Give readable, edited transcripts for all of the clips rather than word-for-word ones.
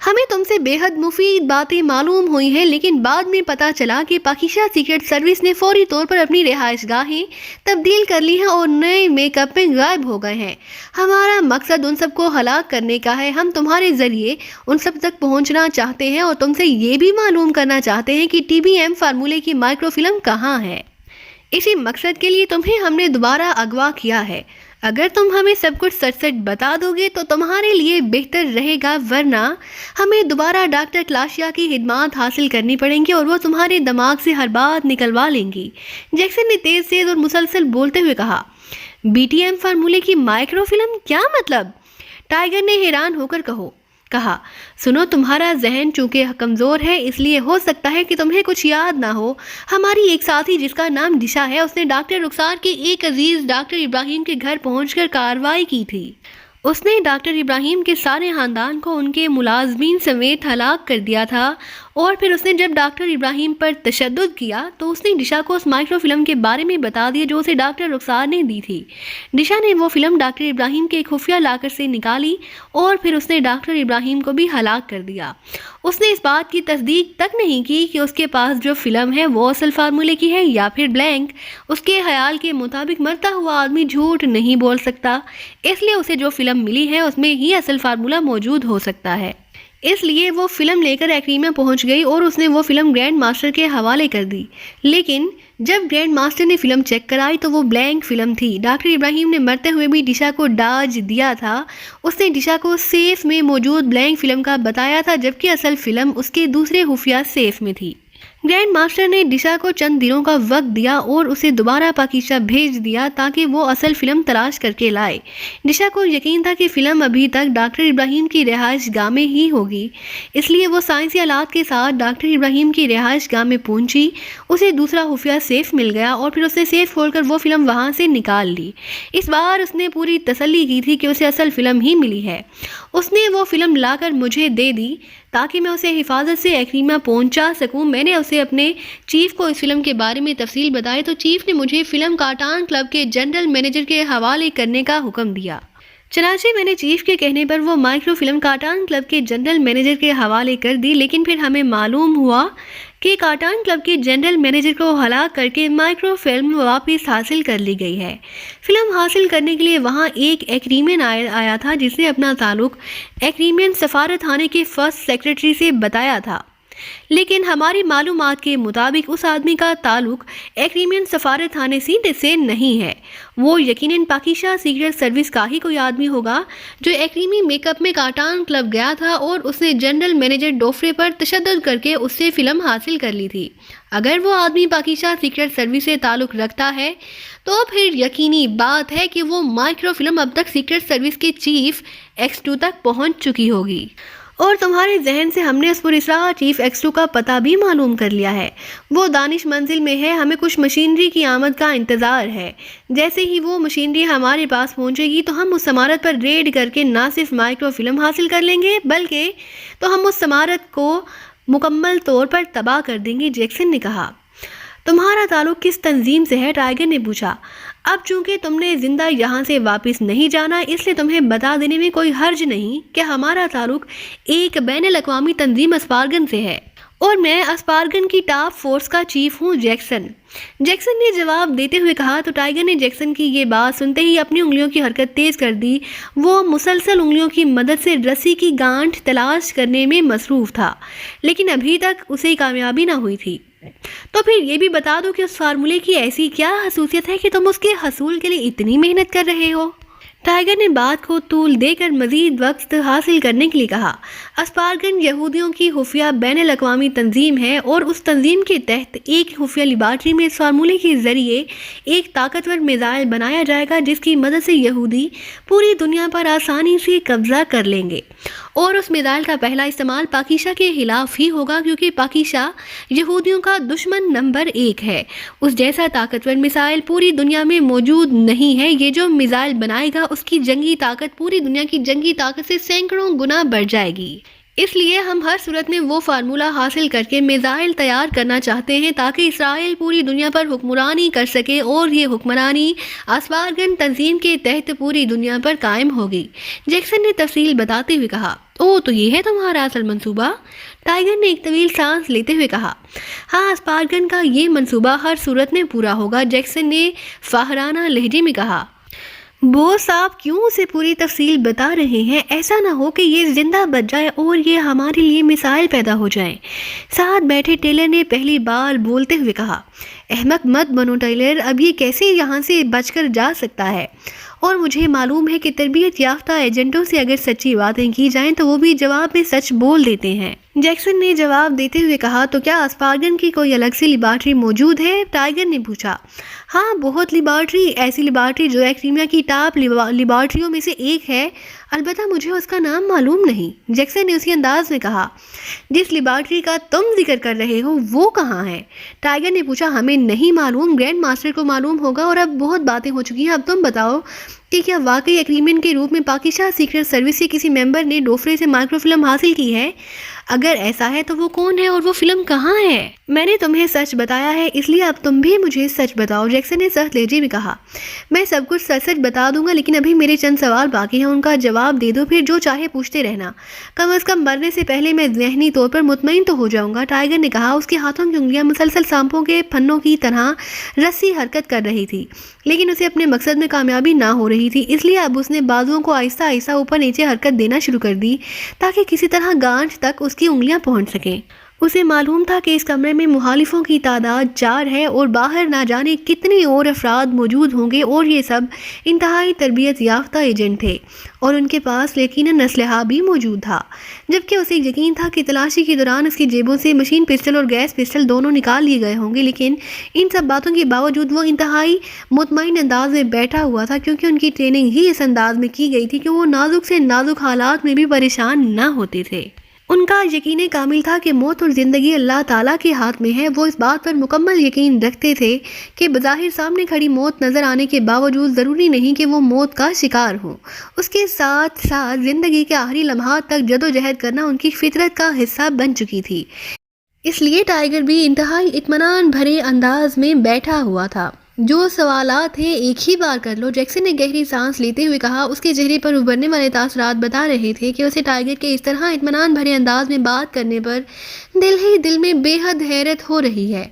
ہمیں تم سے بے حد مفید باتیں معلوم ہوئی ہیں، لیکن بعد میں پتہ چلا کہ پاکیزہ سیکرٹ سروس نے فوری طور پر اپنی رہائش گاہیں تبدیل کر لی ہیں اور نئے میک اپ میں غائب ہو گئے ہیں۔ ہمارا مقصد ان سب کو ہلاک کرنے کا ہے۔ ہم تمہارے ذریعے ان سب تک پہنچنا چاہتے ہیں اور تم سے یہ بھی معلوم کرنا چاہتے ہیں کہ ٹی بی ایم فارمولے کی مائکرو فلم کہاں ہے۔ اسی مقصد کے لیے تمہیں ہم نے دوبارہ اغوا کیا ہے۔ اگر تم ہمیں سب کچھ سچ سچ بتا دو گے تو تمہارے لیے بہتر رہے گا، ورنہ ہمیں دوبارہ ڈاکٹر کلاشیا کی خدمات حاصل کرنی پڑیں گی اور وہ تمہارے دماغ سے ہر بات نکلوا لیں گی۔ جیکسن نے تیز اور مسلسل بولتے ہوئے کہا، بی ٹی ایم فارمولے کی مائکرو فلم، کیا مطلب؟ ٹائیگر نے حیران ہو کر کہا، سنو، تمہارا ذہن چونکہ کمزور ہے اس لیے ہو سکتا ہے کہ تمہیں کچھ یاد نہ ہو۔ ہماری ایک ساتھی جس کا نام دشا ہے، اس نے ڈاکٹر رخسار کے ایک عزیز ڈاکٹر ابراہیم کے گھر پہنچ کر کارروائی کی تھی۔ اس نے ڈاکٹر ابراہیم کے سارے خاندان کو ان کے ملازمین سمیت ہلاک کر دیا تھا، اور پھر اس نے جب ڈاکٹر ابراہیم پر تشدد کیا تو اس نے دشا کو اس مائکرو فلم کے بارے میں بتا دیا جو اسے ڈاکٹر رخسار نے دی تھی۔ دشا نے وہ فلم ڈاکٹر ابراہیم کے ایک خفیہ لاکر سے نکالی اور پھر اس نے ڈاکٹر ابراہیم کو بھی ہلاک کر دیا۔ اس نے اس بات کی تصدیق تک نہیں کی کہ اس کے پاس جو فلم ہے وہ اصل فارمولے کی ہے یا پھر بلینک۔ اس کے خیال کے مطابق مرتا ہوا آدمی جھوٹ نہیں بول سکتا، اس لیے اسے جو فلم ملی ہے اس میں ہی اصل فارمولہ موجود ہو سکتا ہے۔ اس لیے وہ فلم لے کر ایکریما پہنچ گئی اور اس نے وہ فلم گرینڈ ماسٹر کے حوالے کر دی، لیکن جب گرینڈ ماسٹر نے فلم چیک کرائی تو وہ بلینک فلم تھی۔ ڈاکٹر ابراہیم نے مرتے ہوئے بھی دشا کو ڈاج دیا تھا۔ اس نے دشا کو سیف میں موجود بلینک فلم کا بتایا تھا، جبکہ اصل فلم اس کے دوسرے خفیہ سیف میں تھی۔ گرینڈ ماسٹر نے دشا کو چند دنوں کا وقت دیا اور اسے دوبارہ پاکیزہ بھیج دیا تاکہ وہ اصل فلم تلاش کر کے لائے۔ دشا کو یقین تھا کہ فلم ابھی تک ڈاکٹر ابراہیم کی رہائش گاہ میں ہی ہوگی، اس لیے وہ سائنسی آلات کے ساتھ ڈاکٹر ابراہیم کی رہائش گاہ میں پہنچی۔ اسے دوسرا خفیہ سیف مل گیا اور پھر اس نے سیف کھول کر وہ فلم وہاں سے نکال لی۔ اس بار اس نے پوری تسلی کی تھی کہ اسے اصل فلم ہی ملی ہے۔ اس نے وہ فلم لا کر مجھے دے دی تاکہ میں اسے حفاظت سے ایکریما پہنچا سکوں۔ میں نے اسے اپنے چیف کو اس فلم کے بارے میں تفصیل بتائی تو چیف نے مجھے فلم کارٹان کلب کے جنرل مینیجر کے حوالے کرنے کا حکم دیا۔ چنانچہ میں نے چیف کے کہنے پر وہ مائکرو فلم کارٹان کلب کے جنرل مینیجر کے حوالے کر دی، لیکن پھر ہمیں معلوم ہوا کہ کارٹان کلب کے جنرل مینیجر کو ہلاک کر کے مائکرو فلم واپس حاصل کر لی گئی ہے۔ فلم حاصل کرنے کے لیے وہاں ایک ایکریمین آیا تھا جس نے اپنا تعلق ایکریمین سفارت خانے کے فرسٹ سیکرٹری سے بتایا تھا، لیکن ہماری معلومات کے مطابق اس آدمی کا تعلق ایکریمین سفارت خانے سے نہیں ہے۔ وہ یقیناً پاکیزہ سیکرٹ سروس کا ہی کوئی آدمی ہوگا جو ایکریمی میک اپ میں کارٹان کلب گیا تھا اور اس نے جنرل مینیجر ڈوفرے پر تشدد کر کے اس سے فلم حاصل کر لی تھی۔ اگر وہ آدمی پاکیزہ سیکرٹ سروس سے تعلق رکھتا ہے تو پھر یقینی بات ہے کہ وہ مائکرو فلم اب تک سیکرٹ سروس کے چیف X2 تک پہنچ چکی ہوگی، اور تمہارے ذہن سے ہم نے اس پر اسرار چیف X2 کا پتہ بھی معلوم کر لیا ہے۔ وہ دانش منزل میں ہے، ہمیں کچھ مشینری کی آمد کا انتظار ہے۔ جیسے ہی وہ مشینری ہمارے پاس پہنچے گی تو ہم اس عمارت پر ریڈ کر کے نہ صرف مائکرو فلم حاصل کر لیں گے بلکہ تو ہم اس عمارت کو مکمل طور پر تباہ کر دیں گے۔ جیکسن نے کہا، تمہارا تعلق کس تنظیم سے ہے؟ ٹائیگر نے پوچھا۔ اب چونکہ تم نے زندہ یہاں سے واپس نہیں جانا اس لیے تمہیں بتا دینے میں کوئی حرج نہیں کہ ہمارا تعلق ایک بین الاقوامی تنظیم اسپارگن سے ہے، اور میں اسپارگن کی ٹاپ فورس کا چیف ہوں، جیکسن نے جواب دیتے ہوئے کہا۔ تو ٹائیگر نے جیکسن کی یہ بات سنتے ہی اپنی انگلیوں کی حرکت تیز کر دی۔ وہ مسلسل انگلیوں کی مدد سے رسی کی گانٹھ تلاش کرنے میں مصروف تھا، لیکن ابھی تک اسے کامیابی نہ ہوئی تھی۔ تو پھر یہ بھی بتا دو کہ اس فارمولے کی ایسی کیا خصوصیت ہے کہ تم اس کے حصول کے لیے اتنی محنت کر رہے ہو؟ ٹائیگر نے بات کو طول دے کر مزید وقت حاصل کرنے کے لیے کہا، اسپارگن یہودیوں کی خفیہ بین الاقوامی تنظیم ہے، اور اس تنظیم کے تحت ایک خفیہ لیبارٹری میں اس فارمولے کے ذریعے ایک طاقتور میزائل بنایا جائے گا جس کی مدد سے یہودی پوری دنیا پر آسانی سے قبضہ کر لیں گے، اور اس میزائل کا پہلا استعمال پاکیزہ کے خلاف ہی ہوگا کیونکہ پاکیزہ یہودیوں کا دشمن نمبر 1 ہے۔ اس جیسا طاقتور میزائل پوری دنیا میں موجود نہیں ہے۔ یہ جو میزائل بنائے گا اس کی جنگی طاقت پوری دنیا کی جنگی طاقت سے سینکڑوں گنا بڑھ جائے گی۔ اس لیے ہم ہر صورت میں وہ فارمولہ حاصل کر کے میزائل تیار کرنا چاہتے ہیں تاکہ اسرائیل پوری دنیا پر حکمرانی کر سکے، اور یہ حکمرانی اسپارگن تنظیم کے تحت پوری دنیا پر قائم ہوگی۔ جیکسن نے تفصیل بتاتے ہوئے کہا، تو یہ ہے تمہارا اصل منصوبہ؟ ٹائیگر نے ایک طویل سانس لیتے ہوئے کہا، ہاں، اسپارگن کا یہ منصوبہ ہر صورت میں پورا ہوگا۔ جیکسن نے فاخرانہ لہجے میں کہا، بوس آپ کیوں اسے پوری تفصیل بتا رہے ہیں؟ ایسا نہ ہو کہ یہ زندہ بچ جائے اور یہ ہمارے لیے مسائل پیدا ہو جائیں۔ ساتھ بیٹھے ٹیلر نے پہلی بار بولتے ہوئے کہا، احمق مت بنو ٹیلر، اب یہ کیسے یہاں سے بچ کر جا سکتا ہے؟ اور مجھے معلوم ہے کہ تربیت یافتہ ایجنٹوں سے اگر سچی باتیں کی جائیں تو وہ بھی جواب میں سچ بول دیتے ہیں۔ جیکسن نے جواب دیتے ہوئے کہا، تو کیا اسپارگن کی کوئی الگ سی لیبارٹری موجود ہے؟ ٹائیگر نے پوچھا۔ ہاں، بہت لیبارٹری، ایسی لیبارٹری جو ایکٹیمیا کی ٹاپ لیبارٹریوں میں سے ایک ہے، البتہ مجھے اس کا نام معلوم نہیں۔ جیکسن نے اسی انداز میں کہا، جس لیبارٹری کا تم ذکر کر رہے ہو وہ کہاں ہے؟ ٹائیگر نے پوچھا، ہمیں نہیں معلوم، گرینڈ ماسٹر کو معلوم ہوگا، اور اب بہت باتیں ہو چکی ہیں، اب تم بتاؤ کہ کیا واقعی ایگریمنٹ کے روپ میں پاکستان سیکرٹ سروس کے کسی ممبر نے ڈوفرے سے مائکرو فلم حاصل کی ہے؟ اگر ایسا ہے تو وہ کون ہے اور وہ فلم کہاں ہے؟ میں نے تمہیں سچ بتایا ہے، اس لیے اب تم بھی مجھے سچ بتاؤ۔ جیکسن نے سخت لہجے میں کہا، میں سب کچھ سچ سچ بتا دوں گا، لیکن ابھی میرے چند سوال باقی ہیں، ان کا جواب دے دو، پھر جو چاہے پوچھتے رہنا، کم از کم مرنے سے پہلے میں ذہنی طور پر مطمئن تو ہو جاؤں گا۔ ٹائیگر نے کہا، اس کے ہاتھوں کی انگلیاں مسلسل سانپوں کے پھنوں کی طرح رسی حرکت کر رہی تھی، لیکن اسے اپنے مقصد میں کامیابی نہ ہو رہی تھی، اس لیے اب اس نے بازوؤں کو آہستہ آہستہ اوپر نیچے حرکت دینا شروع کر دی تاکہ کسی طرح گانٹھ تک اس کی انگلیاں پہنچ سکیں۔ اسے معلوم تھا کہ اس کمرے میں مخالفوں کی تعداد 4 ہے اور باہر نہ جانے کتنے اور افراد موجود ہوں گے، اور یہ سب انتہائی تربیت یافتہ ایجنٹ تھے اور ان کے پاس یقیناً اسلحہ بھی موجود تھا، جبکہ اسے یقین تھا کہ تلاشی کے دوران اس کی جیبوں سے مشین پسٹل اور گیس پسٹل دونوں نکال لیے گئے ہوں گے، لیکن ان سب باتوں کے باوجود وہ انتہائی مطمئن انداز میں بیٹھا ہوا تھا، کیونکہ ان کی ٹریننگ ہی اس انداز میں کی گئی تھی کہ وہ نازک سے نازک حالات میں بھی پریشان نہ ہوتے تھے۔ ان کا یقین کامل تھا کہ موت اور زندگی اللہ تعالیٰ کے ہاتھ میں ہے۔ وہ اس بات پر مکمل یقین رکھتے تھے کہ بظاہر سامنے کھڑی موت نظر آنے کے باوجود ضروری نہیں کہ وہ موت کا شکار ہوں۔ اس کے ساتھ ساتھ زندگی کے آخری لمحات تک جدوجہد کرنا ان کی فطرت کا حصہ بن چکی تھی، اس لیے ٹائیگر بھی انتہائی اطمینان بھرے انداز میں بیٹھا ہوا تھا۔ جو سوالات ہیں ایک ہی بار کر لو، جیکسن نے گہری سانس لیتے ہوئے کہا۔ اس کے چہرے پر ابھرنے والے تاثرات بتا رہے تھے کہ اسے ٹائیگر کے اس طرح اطمینان بھرے انداز میں بات کرنے پر دل ہی دل میں بے حد حیرت ہو رہی ہے۔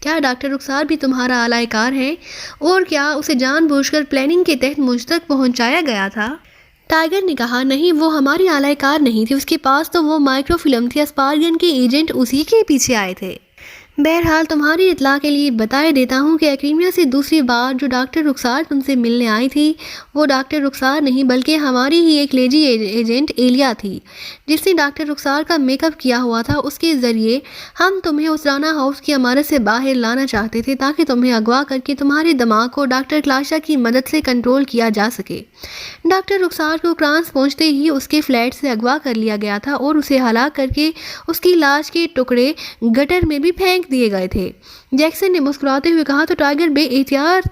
کیا ڈاکٹر رخسار بھی تمہارا اعلی کار ہے؟ اور کیا اسے جان بوجھ کر پلاننگ کے تحت مجھ تک پہنچایا گیا تھا؟ ٹائیگر نے کہا، نہیں، وہ ہماری اعلی کار نہیں تھی، اس کے پاس تو وہ مائکرو فلم تھی، اسپارگن کے ایجنٹ اسی کے پیچھے آئے تھے۔ بہرحال تمہاری اطلاع کے لیے بتائے دیتا ہوں کہ ایکریمیا سے دوسری بار جو ڈاکٹر رخسار تم سے ملنے آئی تھی وہ ڈاکٹر رخسار نہیں بلکہ ہماری ہی ایک لیڈی ایجنٹ ایلیا تھی، جس نے ڈاکٹر رخسار کا میک اپ کیا ہوا تھا۔ اس کے ذریعے ہم تمہیں اس رانا ہاؤس کی عمارت سے باہر لانا چاہتے تھے تاکہ تمہیں اغوا کر کے تمہارے دماغ کو ڈاکٹر کلاشا کی مدد سے کنٹرول کیا جا سکے۔ ڈاکٹر رخسار کو فرانس پہنچتے ہی اس کے فلیٹ سے اغوا کر لیا گیا تھا اور اسے ہلاک کر کے اس کی لاش کے ٹکڑے گٹر میں بھی پھینک دیے گئے تھے۔ جیکسن نے مسکراتے ہوئے کہا تو ٹائیگر بے احتیاط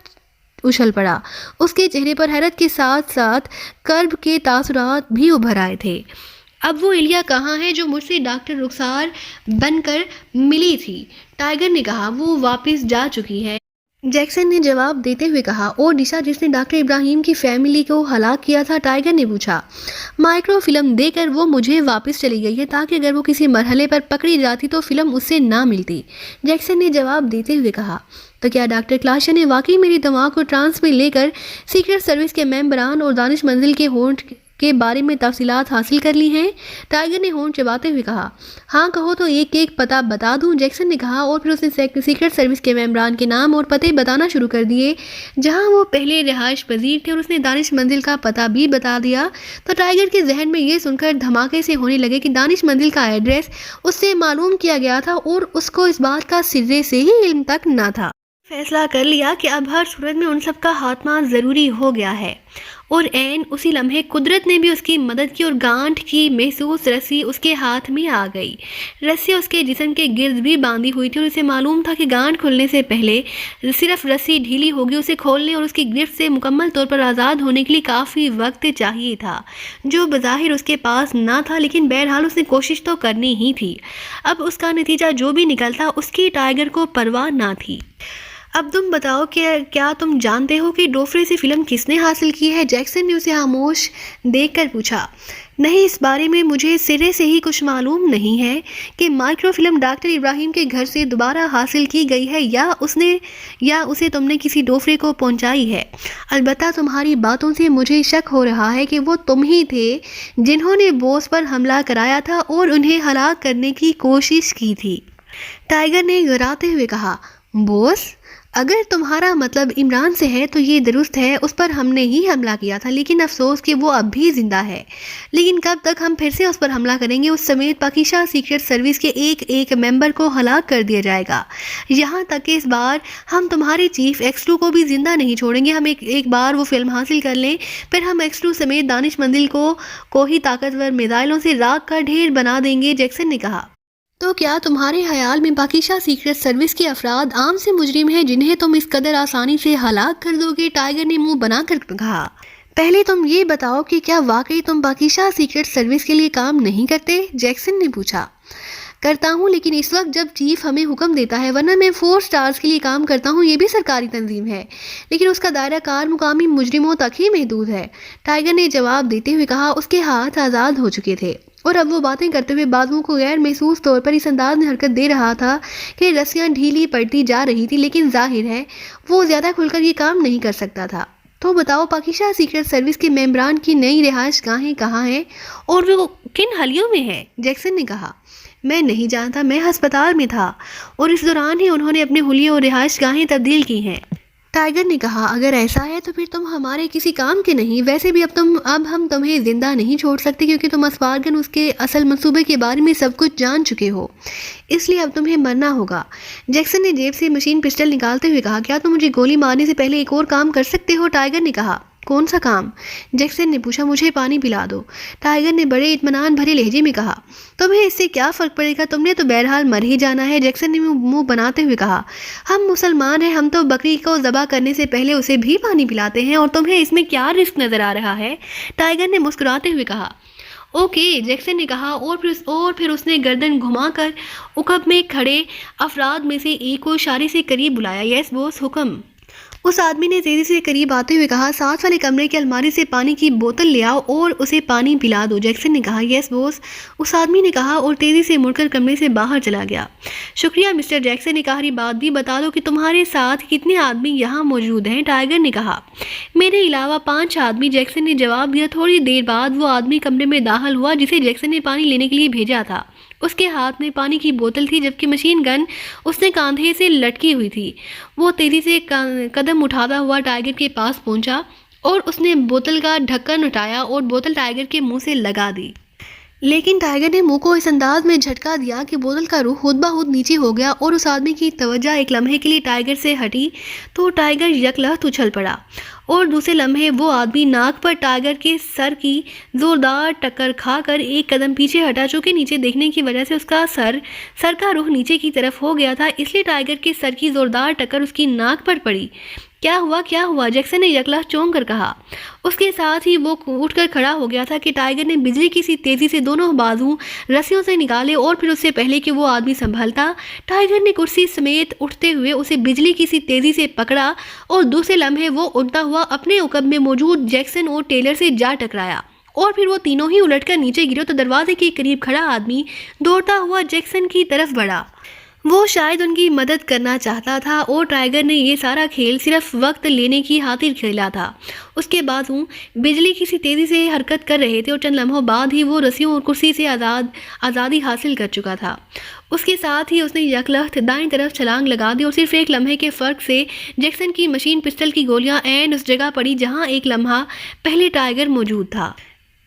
اچھل پڑا۔ اس کے چہرے پر حیرت کے ساتھ ساتھ کرب کے تاثرات بھی ابھر آئے تھے۔ اب وہ ایلیا کہاں ہے جو مجھ سے ڈاکٹر رخسار بن کر ملی تھی؟ ٹائیگر نے کہا، وہ واپس جا چکی ہے۔ جیکسن نے جواب دیتے ہوئے کہا، اور ڈشا جس نے ڈاکٹر ابراہیم کی فیملی کو ہلاک کیا تھا؟ ٹائیگر نے پوچھا۔ مائکرو فلم دے کر وہ مجھے واپس چلی گئی ہے تاکہ اگر وہ کسی مرحلے پر پکڑی جاتی تو فلم اس سے نہ ملتی، جیکسن نے جواب دیتے ہوئے کہا۔ تو کیا ڈاکٹر کلاشا نے واقعی میری دماغ کو ٹرانس میں لے کر سیکرٹ سروس کے ممبران اور دانش منزل کے ہونٹ کے بارے میں تفصیلات حاصل کر لی ہیں؟ ٹائیگر نے ہونٹ چباتے ہوئے کہا۔ ہاں کہو تو ایک ایک پتہ بتا دوں، جیکسن نے کہا، اور پھر اس نے سیکرٹ سروس کے ممبران کے نام اور پتے بتانا شروع کر دیے جہاں وہ پہلے رہائش پذیر تھے، اور اس نے دانش منزل کا پتہ بھی بتا دیا۔ تو ٹائیگر کے ذہن میں یہ سن کر دھماکے سے ہونے لگے کہ دانش منزل کا ایڈریس اس سے معلوم کیا گیا تھا اور اس کو اس بات کا سرے سے ہی علم تک نہ تھا۔ فیصلہ کر لیا کہ اب ہر صورت میں ان سب کا خاتمہ ضروری ہو گیا ہے اور عین اسی لمحے قدرت نے بھی اس کی مدد کی اور گانٹھ کی محسوس رسی اس کے ہاتھ میں آ گئی۔ رسی اس کے جسم کے گرد بھی باندھی ہوئی تھی اور اسے معلوم تھا کہ گانٹھ کھلنے سے پہلے صرف رسی ڈھیلی ہوگی، اسے کھولنے اور اس کی گرفت سے مکمل طور پر آزاد ہونے کے لیے کافی وقت چاہیے تھا، جو بظاہر اس کے پاس نہ تھا، لیکن بہرحال اس نے کوشش تو کرنی ہی تھی۔ اب اس کا نتیجہ جو بھی نکلتا اس کی ٹائیگر کو پرواہ نہ تھی۔ اب تم بتاؤ کہ کیا تم جانتے ہو کہ ڈوفرے سے فلم کس نے حاصل کی ہے؟ جیکسن نے اسے خاموش دیکھ کر پوچھا۔ نہیں، اس بارے میں مجھے سرے سے ہی کچھ معلوم نہیں ہے کہ مائکرو فلم ڈاکٹر ابراہیم کے گھر سے دوبارہ حاصل کی گئی ہے یا اسے تم نے کسی ڈوفرے کو پہنچائی ہے۔ البتہ تمہاری باتوں سے مجھے شک ہو رہا ہے کہ وہ تم ہی تھے جنہوں نے بوس پر حملہ کرایا تھا اور انہیں ہلاک کرنے کی کوشش کی تھی۔ ٹائیگر نے گراتے ہوئے کہا، بوس؟ اگر تمہارا مطلب عمران سے ہے تو یہ درست ہے، اس پر ہم نے ہی حملہ کیا تھا، لیکن افسوس کہ وہ اب بھی زندہ ہے۔ لیکن کب تک ہم پھر سے اس پر حملہ کریں گے؟ اس سمیت پاکیزہ سیکرٹ سروس کے ایک ممبر کو ہلاک کر دیا جائے گا، یہاں تک کہ اس بار ہم تمہارے چیف ایکس2 کو بھی زندہ نہیں چھوڑیں گے۔ ہم ایک بار وہ فلم حاصل کر لیں، پھر ہم ایکس2 سمیت دانش مندل کو ہی طاقتور میزائلوں سے راکھ کا ڈھیر بنا دیں گے، جیکسن نے کہا۔ تو کیا تمہارے خیال میں پاکیزہ سیکرٹ سروس کے افراد عام سے مجرم ہیں جنہیں تم اس قدر آسانی سے ہلاک کر دو گے؟ ٹائیگر نے منہ بنا کر کہا۔ پہلے تم یہ بتاؤ کہ کیا واقعی تم پاکیزہ سیکرٹ سروس کے لیے کام نہیں کرتے؟ جیکسن نے پوچھا۔ کرتا ہوں، لیکن اس وقت جب چیف ہمیں حکم دیتا ہے، ورنہ میں 4 سٹارز کے لیے کام کرتا ہوں، یہ بھی سرکاری تنظیم ہے، لیکن اس کا دائرہ کار مقامی مجرموں تک ہی محدود ہے، ٹائیگر نے جواب دیتے ہوئے کہا۔ اس کے ہاتھ آزاد ہو چکے تھے اور اب وہ باتیں کرتے ہوئے بازوؤں کو غیر محسوس طور پر اس انداز میں حرکت دے رہا تھا کہ رسیاں ڈھیلی پڑتی جا رہی تھی، لیکن ظاہر ہے وہ زیادہ کھل کر یہ کام نہیں کر سکتا تھا۔ تو بتاؤ، پاکیزہ سیکرٹ سروس کے ممبران کی نئی رہائش گاہیں کہاں ہیں اور وہ کن حلیوں میں ہیں؟ جیکسن نے کہا۔ میں نہیں جانتا، میں ہسپتال میں تھا اور اس دوران ہی انہوں نے اپنے حلیے اور رہائش گاہیں تبدیل کی ہیں، ٹائیگر نے کہا۔ اگر ایسا ہے تو پھر تم ہمارے کسی کام کے نہیں۔ ویسے بھی اب ہم تمہیں زندہ نہیں چھوڑ سکتے کیونکہ تم اسپارگن اس کے اصل منصوبے کے بارے میں سب کچھ جان چکے ہو، اس لیے اب تمہیں مرنا ہوگا۔ جیکسن نے جیب سے مشین پسٹل نکالتے ہوئے کہا۔ کیا تم مجھے گولی مارنے سے پہلے ایک اور کام کر سکتے ہو؟ ٹائیگر نے کہا۔ کون سا کام؟ جیکسن نے پوچھا۔ مجھے پانی پلا دو، ٹائیگر نے بڑے اطمینان بھرے لہجے میں کہا۔ تمہیں اس سے کیا فرق پڑے گا؟ تم نے تو بہرحال مر ہی جانا ہے، جیکسن نے منہ بناتے ہوئے کہا۔ ہم مسلمان ہیں، ہم تو بکری کو ذبح کرنے سے پہلے اسے بھی پانی پلاتے ہیں، اور تمہیں اس میں کیا رسک نظر آ رہا ہے؟ ٹائیگر نے مسکراتے ہوئے کہا۔ اوکے، جیکسن نے کہا اور پھر اس نے گردن گھما کر عقب میں کھڑے افراد میں سے ایک کو اشارے سے قریب بلایا۔ یس بوس، حکم۔ اس آدمی نے تیزی سے قریب آتے ہوئے کہا۔ ساتھ والے کمرے کی الماری سے پانی کی بوتل لے آؤ اور اسے پانی پلا دو، جیکسن نے کہا۔ یس بوس، اس آدمی نے کہا اور تیزی سے مڑ کر کمرے سے باہر چلا گیا۔ شکریہ مسٹر جیکسن نے کہا۔ بات بھی بتا دو کہ تمہارے ساتھ کتنے آدمی یہاں موجود ہیں؟ ٹائیگر نے کہا۔ میرے علاوہ 5 آدمی، جیکسن نے جواب دیا۔ تھوڑی دیر بعد وہ آدمی کمرے میں داخل ہوا جسے جیکسن نے پانی لینے کے لیے بھیجا تھا۔ اس کے ہاتھ میں پانی کی بوتل تھی جبکہ مشین گن اس نے کاندھے سے لٹکی ہوئی تھی۔ وہ تیزی سے قدم اٹھاتا ہوا ٹائیگر کے پاس پہنچا اور اس نے بوتل کا ڈھکن اٹھایا اور بوتل ٹائیگر کے منہ سے لگا دی، لیکن ٹائیگر نے منہ کو اس انداز میں جھٹکا دیا کہ بوتل کا رخ خود بخود نیچے ہو گیا اور اس آدمی کی توجہ ایک لمحے کے لیے ٹائیگر سے ہٹی تو ٹائیگر یکلخت اچھل پڑا اور دوسرے لمحے وہ آدمی ناک پر ٹائیگر کے سر کی زوردار ٹکر کھا کر ایک قدم پیچھے ہٹا، چونکہ نیچے دیکھنے کی وجہ سے اس کا سر کا رخ نیچے کی طرف ہو گیا تھا، اس لیے ٹائیگر کے سر کی زوردار ٹکر اس کی ناک پر پڑی۔ کیا ہوا؟ جیکسن نے یکلخت چونک کر کہا۔ اس کے ساتھ ہی وہ اٹھ کر کھڑا ہو گیا تھا کہ ٹائیگر نے بجلی کی سی تیزی سے دونوں بازو رسیوں سے نکالے اور پھر اس سے پہلے کہ وہ آدمی سنبھلتا، ٹائیگر نے کرسی سمیت اٹھتے ہوئے اسے بجلی کی سی تیزی سے پکڑا اور دوسرے لمحے وہ اڑتا ہوا اپنے عقب میں موجود جیکسن اور ٹیلر سے جا ٹکرایا اور پھر وہ تینوں ہی الٹ کر نیچے گرے تو دروازے کے قریب کھڑا آدمی دوڑتا ہوا جیکسن کی طرف بڑھا۔ وہ شاید ان کی مدد کرنا چاہتا تھا اور ٹائیگر نے یہ سارا کھیل صرف وقت لینے کی خاطر کھیلا تھا۔ اس کے بازو بجلی کی سی تیزی سے حرکت کر رہے تھے اور چند لمحوں بعد ہی وہ رسیوں اور کرسی سے آزادی حاصل کر چکا تھا۔ اس کے ساتھ ہی اس نے یکلخت دائیں طرف چھلانگ لگا دی اور صرف ایک لمحے کے فرق سے جیکسن کی مشین پسٹل کی گولیاں عین اس جگہ پڑی جہاں ایک لمحہ پہلے ٹائیگر موجود تھا۔